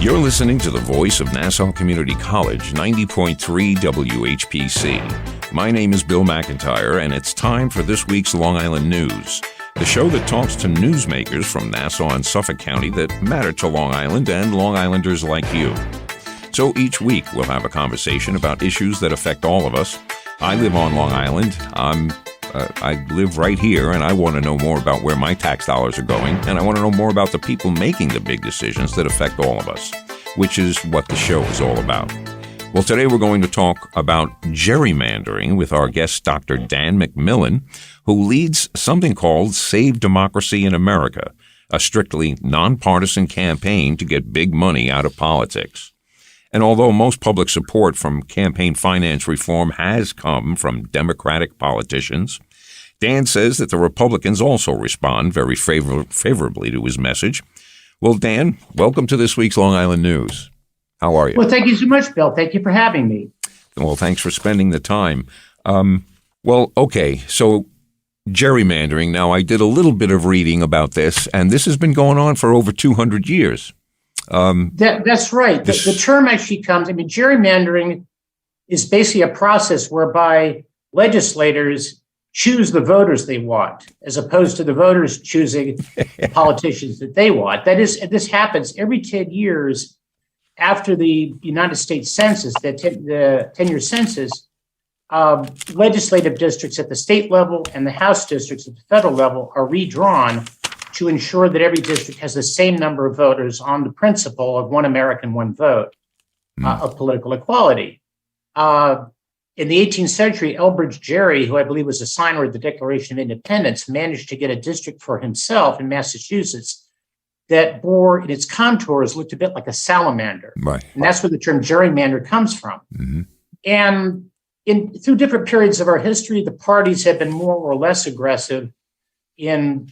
You're listening to the voice of Nassau Community College, 90.3 WHPC. My name is Bill McIntyre, and it's time for this week's Long Island News, the show that talks to newsmakers from Nassau and Suffolk County that matter to Long Island and Long Islanders like you. So each week we'll have a conversation about issues that affect all of us. I live on Long Island. I live right here, and I want to know more about where my tax dollars are going, and I want to know more about the people making the big decisions that affect all of us, which is what the show is all about. Well, today we're going to talk about gerrymandering with our guest, Dr. Dan McMillan, who leads something called Save Democracy in America, a strictly nonpartisan campaign to get big money out of politics. And although most public support from campaign finance reform has come from Democratic politicians, Dan says that the Republicans also respond very favorably to his message. Well, Dan, welcome to this week's Long Island News. How are you? Well, thank you so much, Bill. Thank you for having me. Well, thanks for spending the time. Okay, so gerrymandering. Now, I did a little bit of reading about this, and this has been going on for over 200 years. That's right. The term actually comes, gerrymandering is basically a process whereby legislators choose the voters they want, as opposed to the voters choosing the politicians that they want. That is, this happens every 10 years after the United States Census, the 10-year census. Legislative districts at the state level and the House districts at the federal level are redrawn to ensure that every district has the same number of voters on the principle of one American, one vote of political equality. In the 18th century, Elbridge Gerry, who I believe was a signer of the Declaration of Independence, managed to get a district for himself in Massachusetts that bore in its contours looked a bit like a salamander. Right. And that's where the term gerrymander comes from. Mm-hmm. And through different periods of our history, the parties have been more or less aggressive in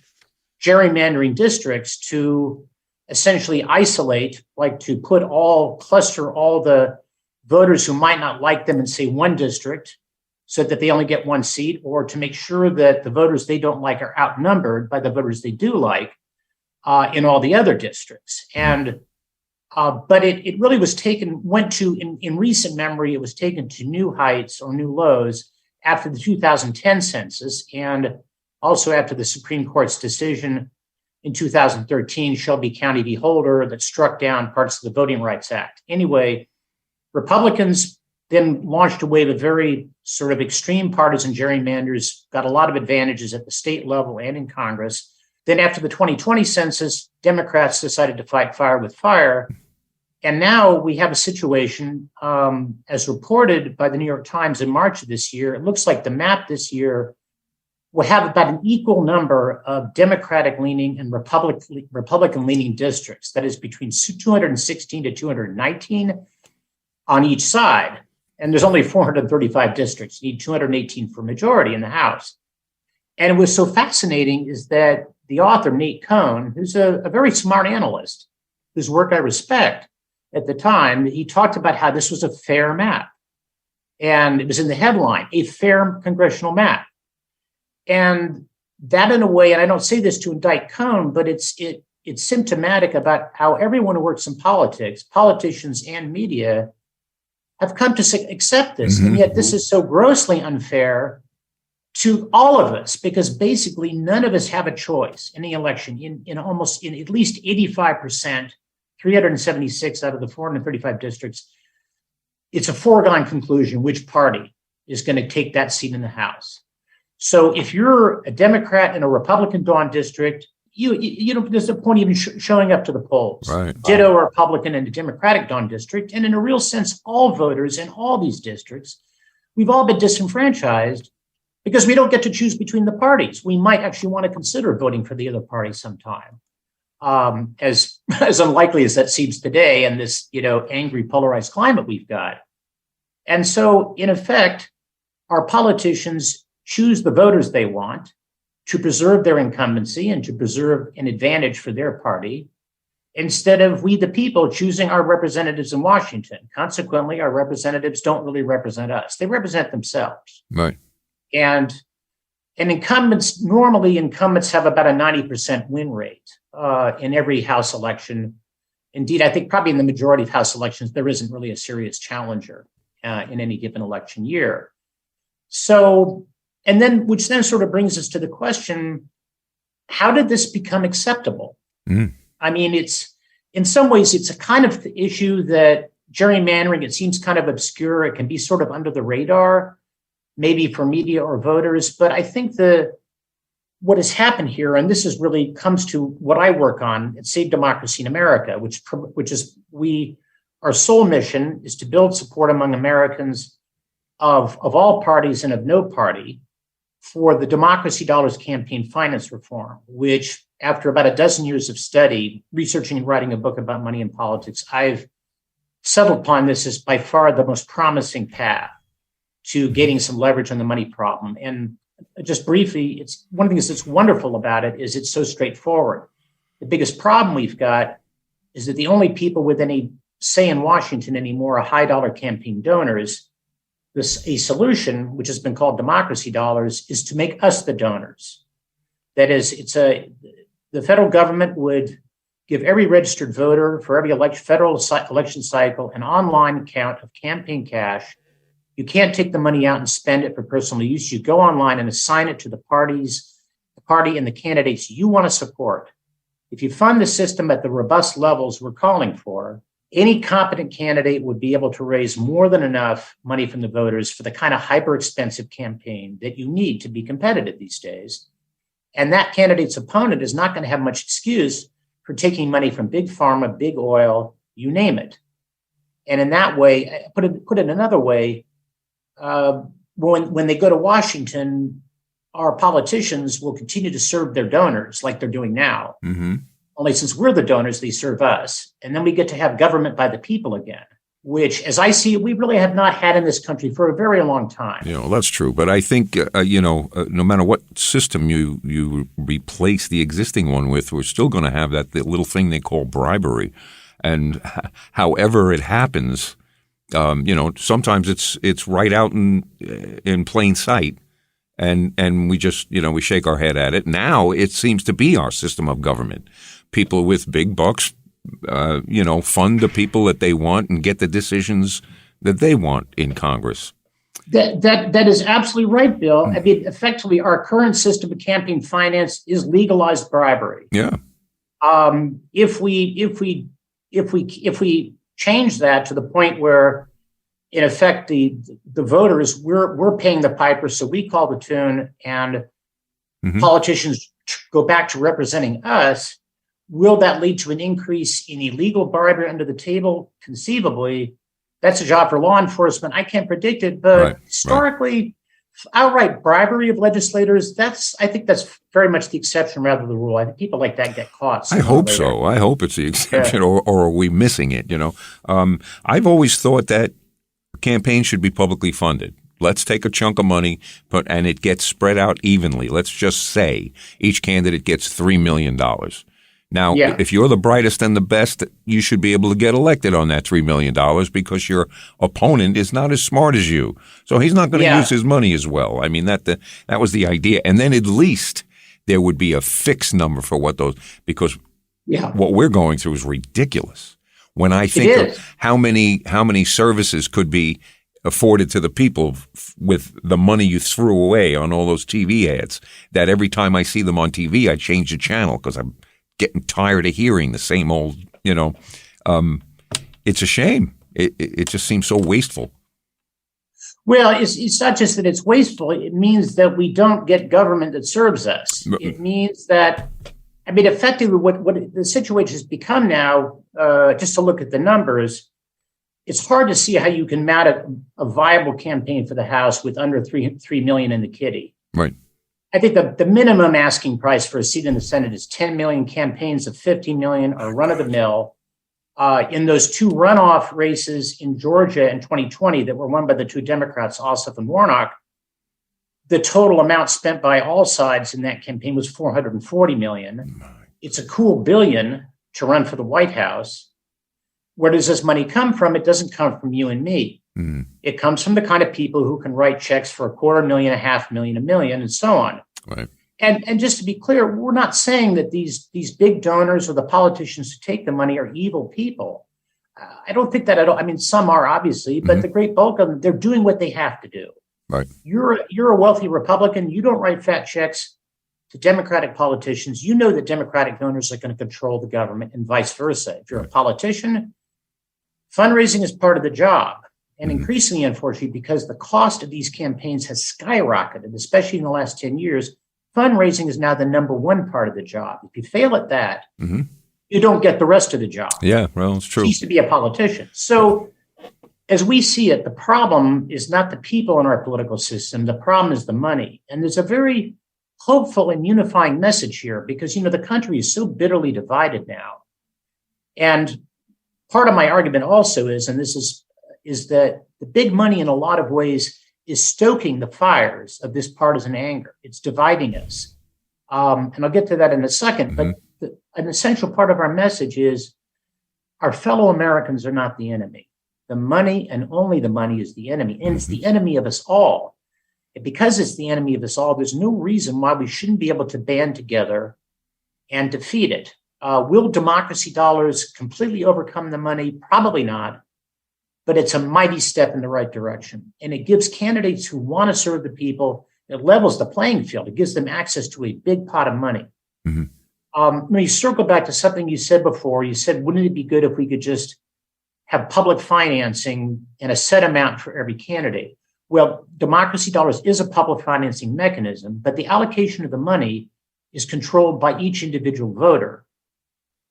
gerrymandering districts to essentially isolate, like to cluster all the voters who might not like them in, say, one district so that they only get one seat, or to make sure that the voters they don't like are outnumbered by the voters they do like in all the other districts. And but it really was in recent memory, it was taken to new heights or new lows after the 2010 census, and also after the Supreme Court's decision in 2013, Shelby County v. Holder, that struck down parts of the Voting Rights Act. Anyway, Republicans then launched a wave of very sort of extreme partisan gerrymanders, got a lot of advantages at the state level and in Congress. Then after the 2020 census, Democrats decided to fight fire with fire. And now we have a situation, as reported by the New York Times in March of this year, it looks like the map this year will have about an equal number of Democratic-leaning and Republican-leaning districts. That is between 216 to 219 on each side. And there's only 435 districts. You need 218 for majority in the House. And it was so fascinating is that the author, Nate Cohn, who's a very smart analyst, whose work I respect at the time, he talked about how this was a fair map. And it was in the headline, a fair congressional map. And that, in a way, and I don't say this to indict Cohn, but it's symptomatic about how everyone who works in politics, politicians and media, have come to accept this. Mm-hmm. And yet this is so grossly unfair to all of us, because basically none of us have a choice in the election. In at least 85%, 376 out of the 435 districts, it's a foregone conclusion which party is going to take that seat in the House. So if you're a Democrat in a Republican dawn district, you don't, there's no point even showing up to the polls. Right. Ditto a Republican in a Democratic dawn district. And in a real sense, all voters in all these districts, we've all been disenfranchised because we don't get to choose between the parties. We might actually want to consider voting for the other party sometime. As unlikely as that seems today in this, angry, polarized climate we've got. And so, in effect, our politicians choose the voters they want to preserve their incumbency and to preserve an advantage for their party, instead of we, the people, choosing our representatives in Washington. Consequently, our representatives don't really represent us. They represent themselves. Right. And incumbents have about a 90% win rate in every House election Indeed, I think probably in the majority of House elections, there isn't really a serious challenger in any given election year. So, which then sort of brings us to the question, how did this become acceptable? I mean, in some ways, it's a kind of issue that gerrymandering, it seems kind of obscure. It can be sort of under the radar, maybe for media or voters. But I think what has happened here, and this is really comes to what I work on at Save Democracy in America, which is our sole mission is to build support among Americans of all parties and of no party for the Democracy Dollars campaign finance reform, which after about a dozen years of study, researching and writing a book about money and politics, I've settled upon this as by far the most promising path to getting some leverage on the money problem. And just briefly, it's one of the things that's wonderful about it is it's so straightforward. The biggest problem we've got is that the only people with any say in Washington anymore are high dollar campaign donors. A solution, which has been called Democracy Dollars, is to make us the donors. That is, the federal government would give every registered voter for every federal election cycle an online account of campaign cash. You can't take the money out and spend it for personal use. You go online and assign it to the party and the candidates you want to support. If you fund the system at the robust levels we're calling for, any competent candidate would be able to raise more than enough money from the voters for the kind of hyper expensive campaign that you need to be competitive these days. And that candidate's opponent is not going to have much excuse for taking money from big pharma, big oil, you name it. And in that way, put it another way, when they go to Washington, our politicians will continue to serve their donors like they're doing now. Mm-hmm. Only since we're the donors, they serve us. And then we get to have government by the people again, which, as I see it, we really have not had in this country for a very long time. That's true. But I think, no matter what system you replace the existing one with, we're still going to have the little thing they call bribery. And however it happens, sometimes it's right out in plain sight. And we just, we shake our head at it. Now it seems to be our system of government. People with big bucks, fund the people that they want and get the decisions that they want in Congress. That is absolutely right, Bill. I mean, effectively, our current system of campaign finance is legalized bribery. Yeah. If we change that to the point where, in effect, the voters we're paying the piper, so we call the tune, and politicians go back to representing us. Will that lead to an increase in illegal bribery under the table? Conceivably, that's a job for law enforcement. I can't predict it, but historically, outright bribery of legislators, I think that's very much the exception rather than the rule. I think people like that get caught. I hope so. I hope it's the exception, or are we missing it? I've always thought that campaigns should be publicly funded. Let's take a chunk of money, and it gets spread out evenly. Let's just say each candidate gets $3 million. Now, if you're the brightest and the best, you should be able to get elected on that $3 million because your opponent is not as smart as you. So he's not going to use his money as well. I mean, that was the idea. And then at least there would be a fixed number for what those – because what we're going through is ridiculous. When I think of how many services could be afforded to the people with the money you threw away on all those TV ads, that every time I see them on TV, I change the channel because I'm getting tired of hearing the same old, it's a shame. It just seems so wasteful. Well, it's not just that it's wasteful. It means that we don't get government that serves us. It means that, effectively what the situation has become now, just to look at the numbers, it's hard to see how you can mount a viable campaign for the House with under $3 million in the kitty. Right. I think the minimum asking price for a seat in the Senate is 10 million. Campaigns of 50 million are run of the mill. In those two runoff races in Georgia in 2020 that were won by the two Democrats, Ossoff and Warnock, the total amount spent by all sides in that campaign was 440 million. It's a cool billion to run for the White House. Where does this money come from? It doesn't come from you and me. It comes from the kind of people who can write checks for $250,000, $500,000, $1 million, and so on. Right. And just to be clear, we're not saying that these big donors or the politicians who take the money are evil people. I don't think that at all. I mean, some are obviously, but the great bulk of them, they're doing what they have to do. Right. You're a wealthy Republican. You don't write fat checks to Democratic politicians. You know that Democratic donors are going to control the government and vice versa. If you're a politician, fundraising is part of the job. And increasingly, unfortunately, because the cost of these campaigns has skyrocketed, especially in the last 10 years, fundraising is now the number one part of the job. If you fail at that, you don't get the rest of the job. Yeah, well, it's true. Cease to be a politician. So as we see it, the problem is not the people in our political system. The problem is the money. And there's a very hopeful and unifying message here because, the country is so bitterly divided now. And part of my argument also is, and this is that the big money in a lot of ways is stoking the fires of this partisan anger. It's dividing us. And I'll get to that in a second. But an essential part of our message is our fellow Americans are not the enemy. The money and only the money is the enemy. And it's the enemy of us all. And because it's the enemy of us all, there's no reason why we shouldn't be able to band together and defeat it. Will democracy dollars completely overcome the money? Probably not. But it's a mighty step in the right direction. And it gives candidates who want to serve the people, it levels the playing field. It gives them access to a big pot of money. Let me circle back to something you said before. You said, wouldn't it be good if we could just have public financing and a set amount for every candidate? Well, democracy dollars is a public financing mechanism, but the allocation of the money is controlled by each individual voter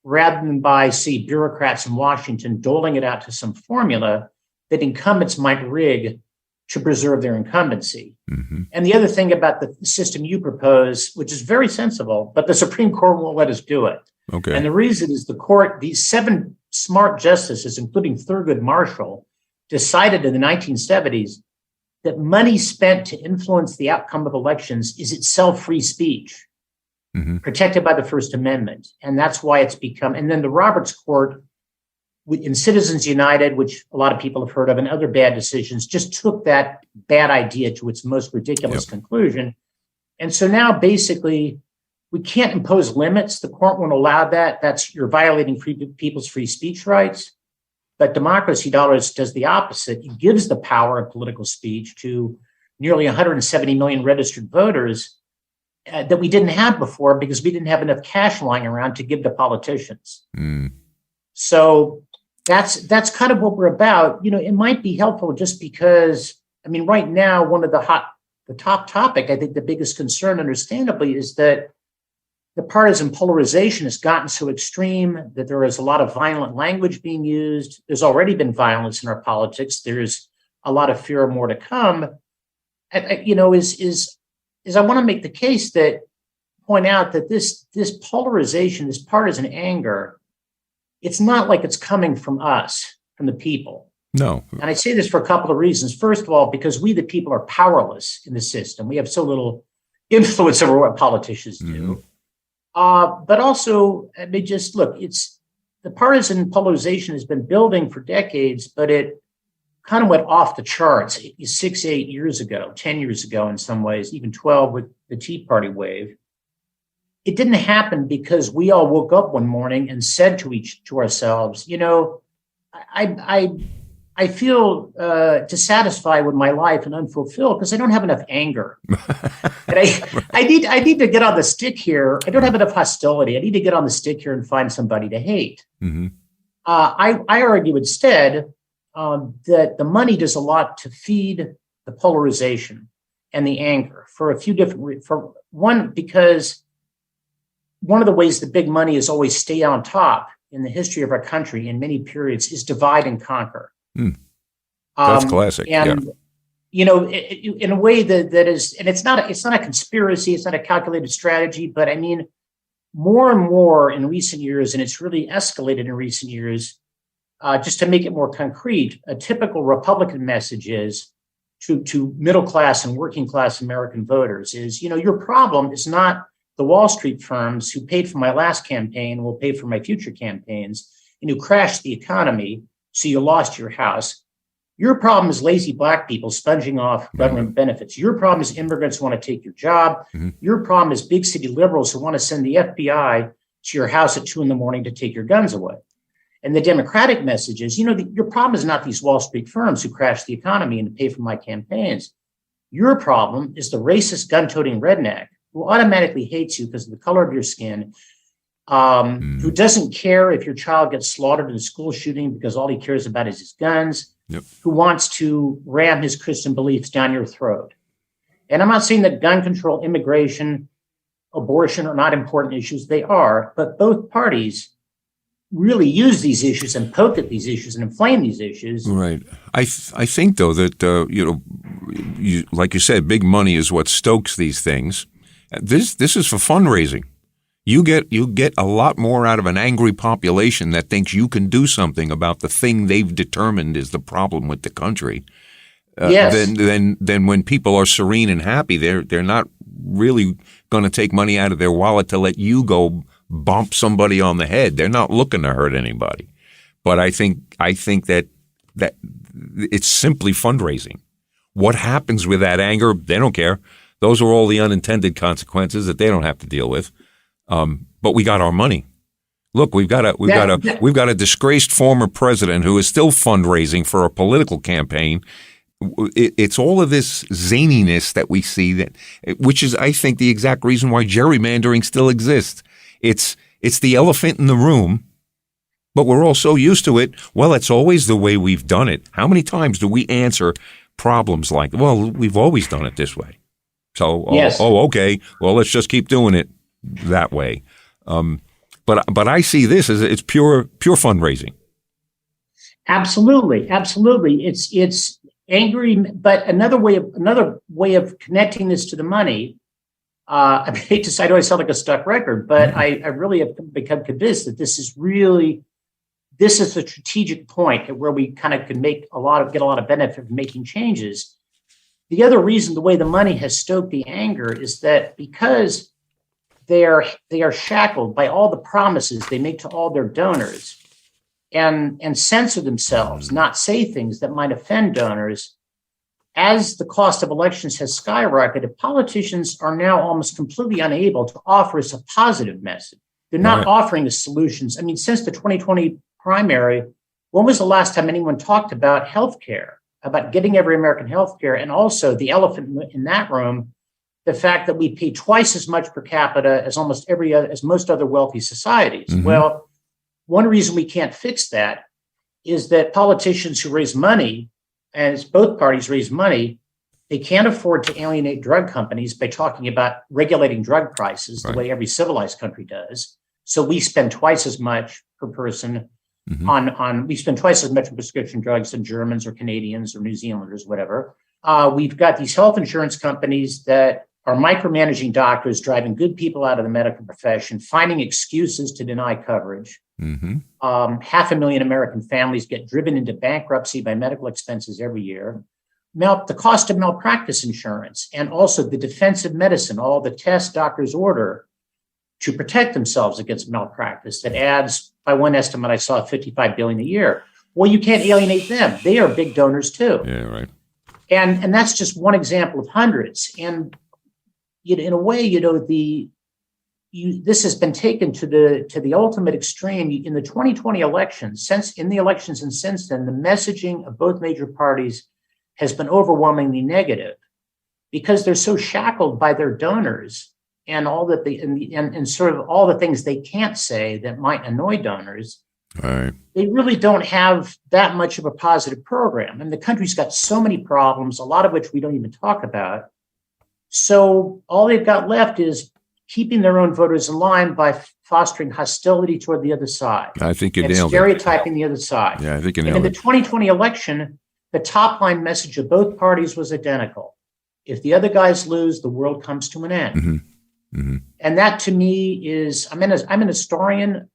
rather than by, say, bureaucrats in Washington doling it out to some formula that incumbents might rig to preserve their incumbency. And the other thing about the system you propose, which is very sensible, but the Supreme Court won't let us do it. Okay. And the reason is the court, these 7 smart justices, including Thurgood Marshall, decided in the 1970s that money spent to influence the outcome of elections is itself free speech, protected by the First Amendment. And that's why it's become, and then the Roberts Court in Citizens United, which a lot of people have heard of, and other bad decisions, just took that bad idea to its most ridiculous conclusion. And so now basically we can't impose limits. The court won't allow that. You're violating people's free speech rights. But democracy dollars does the opposite. It gives the power of political speech to nearly 170 million registered voters that we didn't have before because we didn't have enough cash lying around to give to politicians. So that's kind of what we're about. It might be helpful just because, right now, one of the top topic, I think the biggest concern, understandably, is that the partisan polarization has gotten so extreme that there is a lot of violent language being used. There's already been violence in our politics. There's a lot of fear of more to come. I want to make the case that point out that this polarization, this partisan anger, it's not like it's coming from us, from the people. No. And I say this for a couple of reasons. First of all, because we, the people, are powerless in the system. We have so little influence over what politicians do. But also, it's the partisan polarization has been building for decades, but it kind of went off the charts 6, 8 years ago, 10 years ago in some ways, even 12 with the Tea Party wave. It didn't happen because we all woke up one morning and said to ourselves, I feel dissatisfied with my life and unfulfilled because I don't have enough anger. And I need to get on the stick here. I don't have enough hostility. I need to get on the stick here and find somebody to hate. I argue instead that the money does a lot to feed the polarization and the anger for a few different reasons. For one, because one of the ways the big money has always stayed on top in the history of our country in many periods is divide and conquer. That's classic. And in a way that is, and it's not a conspiracy, it's not a calculated strategy, but more and more in recent years, and it's really escalated in recent years, just to make it more concrete, a typical Republican message is to middle class and working class American voters is, your problem is not the Wall Street firms who paid for my last campaign will pay for my future campaigns and who crashed the economy, so you lost your house. Your problem is lazy black people sponging off government benefits. Your problem is immigrants who want to take your job. Your problem is big city liberals who want to send the FBI to your house at 2 a.m. to take your guns away. And the Democratic message is, your problem is not these Wall Street firms who crash the economy and pay for my campaigns. Your problem is the racist gun-toting redneck who automatically hates you because of the color of your skin, who doesn't care if your child gets slaughtered in a school shooting because all he cares about is his guns, who wants to ram his Christian beliefs down your throat. And I'm not saying that gun control, immigration, abortion are not important issues. They are, but both parties really use these issues and poke at these issues and inflame these issues. Right. I think, though, that, like you said, big money is what stokes these things. This is for fundraising. You get a lot more out of an angry population that thinks you can do something about the thing they've determined is the problem with the country. Than when people are serene and happy. They're not really going to take money out of their wallet to let you go bump somebody on the head. They're not looking to hurt anybody. But I think that it's simply fundraising. What happens with that anger? They don't care. Those are all the unintended consequences that they don't have to deal with. But we got our money. Look, we've got a disgraced former president who is still fundraising for a political campaign. It's all of this zaniness that we see which is, I think, the exact reason why gerrymandering still exists. It's the elephant in the room, but we're all so used to it. Well, it's always the way we've done it. How many times do we answer problems like, well, we've always done it this way. So, yes. Okay. Well, let's just keep doing it that way. But I see this as it's pure fundraising. Absolutely. It's angry, but another way of connecting this to the money. I hate to say, I know I sound like a stuck record, but I really have become convinced that this is the strategic point at where we kind of can get a lot of benefit from making changes. The other reason, the way the money has stoked the anger, is that because they are shackled by all the promises they make to all their donors and censor themselves, not say things that might offend donors. As the cost of elections has skyrocketed, politicians are now almost completely unable to offer us a positive message. They're not offering us solutions. I mean, since the 2020 primary, when was the last time anyone talked about healthcare, about getting every American healthcare, and also the elephant in that room, the fact that we pay twice as much per capita as most other wealthy societies? Mm-hmm. Well, one reason we can't fix that is that politicians who raise money, as both parties raise money, they can't afford to alienate drug companies by talking about regulating drug prices the way every civilized country does. So we spend twice as much per person we spend twice as much on prescription drugs than Germans or Canadians or New Zealanders, whatever. We've got these health insurance companies that are micromanaging doctors, driving good people out of the medical profession, finding excuses to deny coverage. 500,000 American families get driven into bankruptcy by medical expenses every year. The cost of malpractice insurance, and also the defensive medicine, all the tests doctors order to protect themselves against malpractice, that adds, by one estimate I saw, $55 billion a year. Well, you can't alienate them. They are big donors too. Yeah, right. And that's just one example of hundreds. And in a way, this has been taken to the ultimate extreme in the 2020 elections. Since then, the messaging of both major parties has been overwhelmingly negative because they're so shackled by their donors and all that and sort of all the things they can't say that might annoy donors. Right. They really don't have that much of a positive program. And the country's got so many problems, a lot of which we don't even talk about. So all they've got left is keeping their own voters in line by fostering hostility toward the other side. I think you nailed it. Stereotyping the other side. Yeah, I think you nailed it. In the 2020 election, the top line message of both parties was identical. If the other guys lose, the world comes to an end. And that to me is, I'm an historian.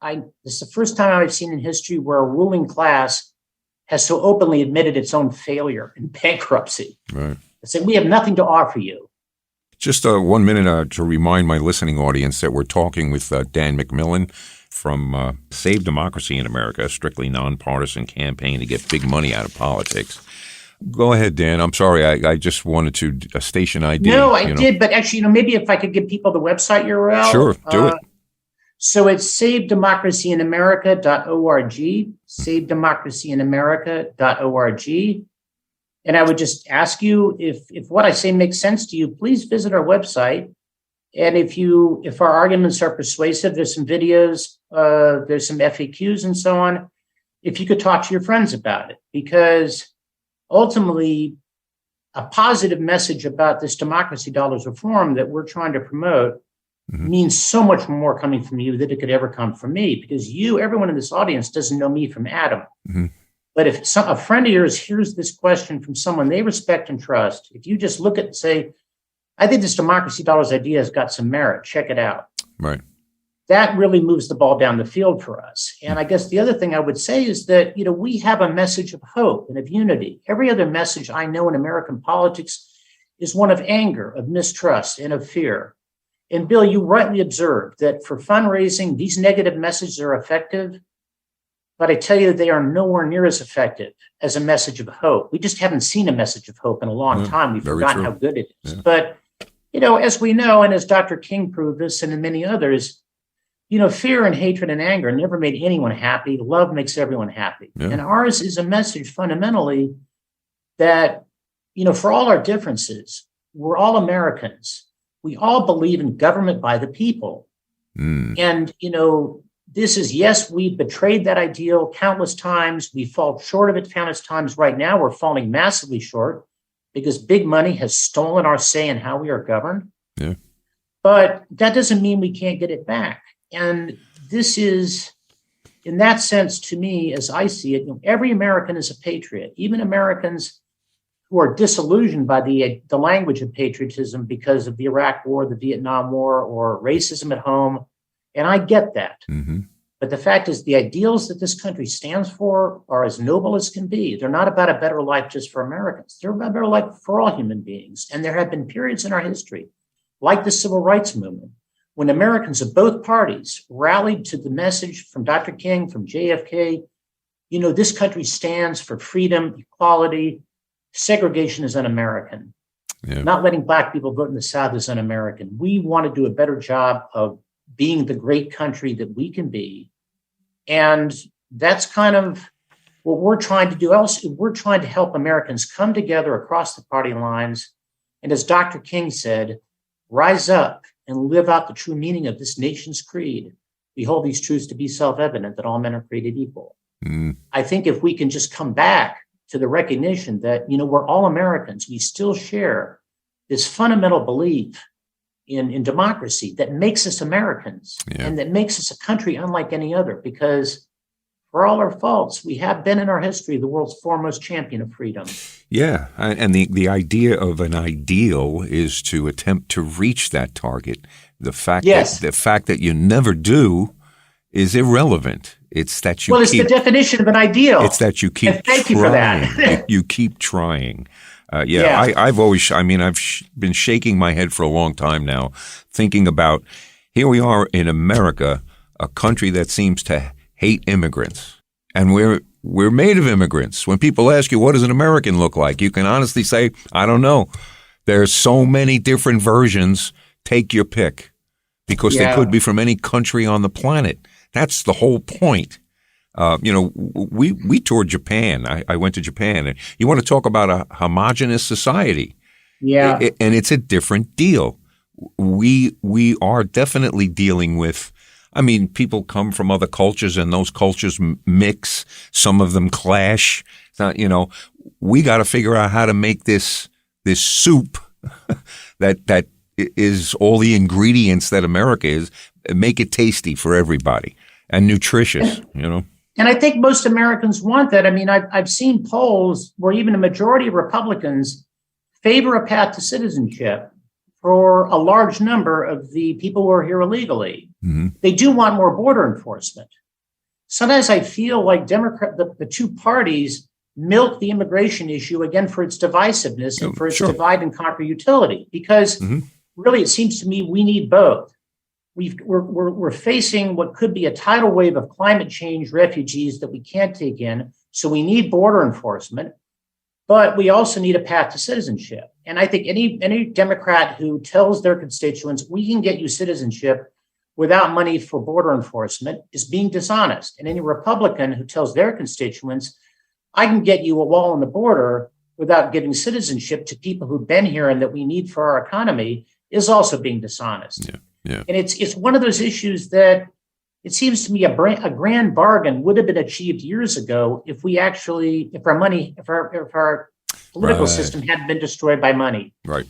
This is the first time I've seen in history where a ruling class has so openly admitted its own failure and bankruptcy. Right. It's saying, we have nothing to offer you. Just 1 minute to remind my listening audience that we're talking with Dan McMillan from Save Democracy in America, a strictly nonpartisan campaign to get big money out of politics. Go ahead, Dan. I'm sorry. I just wanted to a station ID. No, I did, but actually, maybe if I could give people the website URL. Sure, do it. So it's savedemocracyinamerica.org, savedemocracyinamerica.org. And I would just ask you if what I say makes sense to you, please visit our website. And if our arguments are persuasive, there's some videos, there's some FAQs and so on. If you could talk to your friends about it, because ultimately a positive message about this democracy dollars reform that we're trying to promote means so much more coming from you than it could ever come from me, because everyone in this audience doesn't know me from Adam. But if a friend of yours hears this question from someone they respect and trust, if you just look at it and say, I think this democracy dollars idea has got some merit, check it out. Right. That really moves the ball down the field for us. And I guess the other thing I would say is that, we have a message of hope and of unity. Every other message I know in American politics is one of anger, of mistrust, and of fear. And Bill, you rightly observed that for fundraising, these negative messages are effective, but I tell you, they are nowhere near as effective as a message of hope. We just haven't seen a message of hope in a long time. We've forgotten how good it is. Yeah. But, as we know, and as Dr. King proved this and many others, fear and hatred and anger never made anyone happy. Love makes everyone happy. Yeah. And ours is a message fundamentally that, for all our differences, we're all Americans. We all believe in government by the people. And, this is, yes, we've betrayed that ideal countless times. We fall short of it countless times. Right now, we're falling massively short because big money has stolen our say in how we are governed. Yeah. But that doesn't mean we can't get it back. And this is, in that sense, to me, as I see it, every American is a patriot, even Americans who are disillusioned by the language of patriotism because of the Iraq War, the Vietnam War, or racism at home. And I get that. But the fact is, the ideals that this country stands for are as noble as can be. They're not about a better life just for Americans. They're about a better life for all human beings. And there have been periods in our history, like the Civil Rights Movement, when Americans of both parties rallied to the message from Dr. King, from JFK, this country stands for freedom, equality. Segregation is un-American. Yeah. Not letting Black people vote in the South is un-American. We want to do a better job of being the great country that we can be. And that's kind of what we're trying to do. We're trying to help Americans come together across the party lines. And as Dr. King said, rise up and live out the true meaning of this nation's creed. We hold these truths to be self-evident, that all men are created equal. I think if we can just come back to the recognition that, we're all Americans, we still share this fundamental belief in democracy that makes us Americans and that makes us a country unlike any other, because for all our faults, we have been in our history the world's foremost champion of freedom. Yeah, and the idea of an ideal is to attempt to reach that target. The fact that you never do is irrelevant. It's that you it's the definition of an ideal. It's that you keep thank trying. You for that. You keep trying. I've been shaking my head for a long time now, thinking about, here we are in America, a country that seems to hate immigrants. And we're made of immigrants. When people ask you, what does an American look like? You can honestly say, I don't know. There's so many different versions. Take your pick, because they could be from any country on the planet. That's the whole point. We toured Japan. I went to Japan. And you want to talk about a homogenous society. Yeah. And it's a different deal. We are definitely dealing with, people come from other cultures, and those cultures mix. Some of them clash. We got to figure out how to make this soup that is all the ingredients that America is, make it tasty for everybody and nutritious, And I think most Americans want that. I've seen polls where even a majority of Republicans favor a path to citizenship for a large number of the people who are here illegally. Mm-hmm. They do want more border enforcement. Sometimes I feel like the two parties milk the immigration issue again for its divisiveness and for its divide and conquer utility, because really it seems to me we need both. We're facing what could be a tidal wave of climate change refugees that we can't take in. So we need border enforcement. But we also need a path to citizenship. And I think any Democrat who tells their constituents, we can get you citizenship without money for border enforcement, is being dishonest. And any Republican who tells their constituents, I can get you a wall on the border without giving citizenship to people who've been here and that we need for our economy, is also being dishonest. Yeah. And it's one of those issues that it seems to me a grand bargain would have been achieved years ago if our political system hadn't been destroyed by money. Right.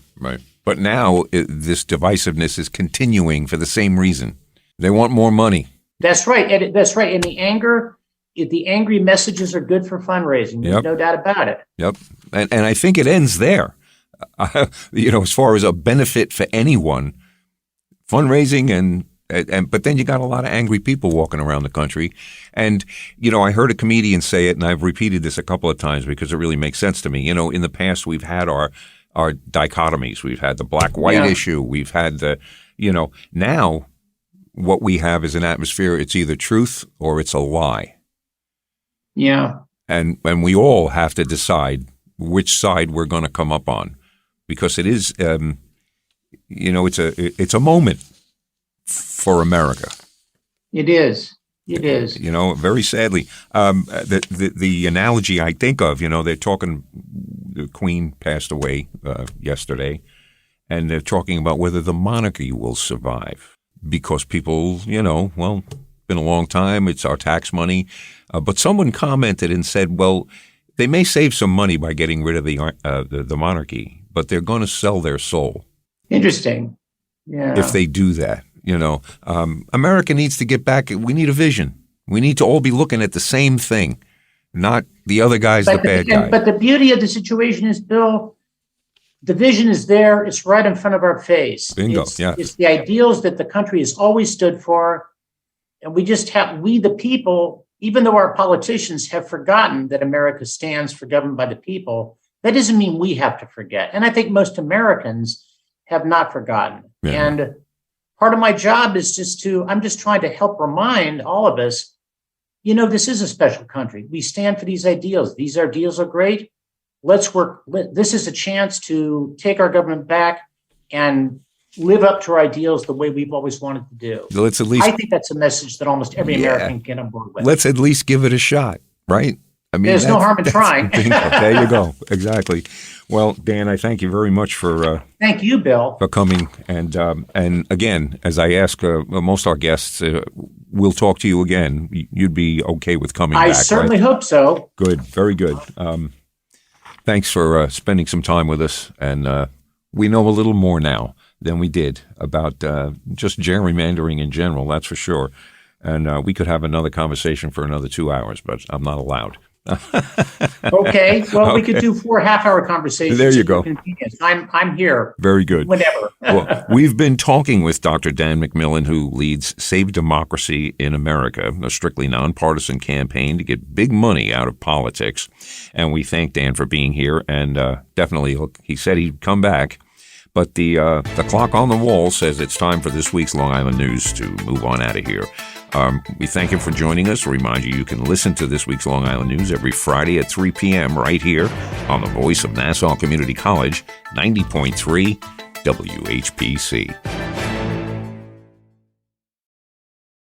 But now this divisiveness is continuing for the same reason. They want more money. That's right. And the angry messages are good for fundraising. There's no doubt about it. Yep. And I think it ends there. As far as a benefit for anyone, fundraising but then you got a lot of angry people walking around the country. And, I heard a comedian say it, and I've repeated this a couple of times because it really makes sense to me. In the past, we've had our dichotomies. We've had the black-white issue. We've had now what we have is an atmosphere. It's either truth or it's a lie. Yeah. And we all have to decide which side we're going to come up on, because it is, it's a moment for America. It is. Very sadly. The analogy I think of, they're talking, the Queen passed away yesterday, and they're talking about whether the monarchy will survive because people, been a long time, it's our tax money. But someone commented and said, well, they may save some money by getting rid of the monarchy, but they're going to sell their soul. Interesting. Yeah. If they do that. America needs to get back. We need a vision. We need to all be looking at the same thing, not the other guy's the bad guy. But the beauty of the situation is, Bill, the vision is there. It's right in front of our face. Bingo. It's the ideals that the country has always stood for. And we the people, even though our politicians have forgotten that America stands for government by the people, that doesn't mean we have to forget. And I think most Americans have not forgotten. Yeah. And part of my job is I'm just trying to help remind all of us, this is a special country. We stand for these ideals. These ideals are great. Let's work. This is a chance to take our government back and live up to our ideals the way we've always wanted to do. I think that's a message that almost every American can get on board with. Let's at least give it a shot, right? I mean, there's no harm in trying. There you go. Exactly. Well, Dan, I thank you very much for thank you, Bill, for coming. And again, as I ask most our guests, we'll talk to you again. You'd be okay with coming back, I certainly hope so. Good. Very good. Thanks for spending some time with us. And we know a little more now than we did about just gerrymandering in general, that's for sure. And we could have another conversation for another 2 hours, but I'm not allowed. Okay. Well, we could do 4 half-hour conversations. There you go. I'm here. Very good. Whenever. Well, we've been talking with Dr. Dan McMillan, who leads Save Democracy in America, a strictly nonpartisan campaign to get big money out of politics. And we thank Dan for being here. And definitely, he said he'd come back. But the clock on the wall says it's time for this week's Long Island News to move on out of here. We thank you for joining us. Remind you can listen to this week's Long Island News every Friday at 3 p.m. right here on the voice of Nassau Community College, 90.3 WHPC.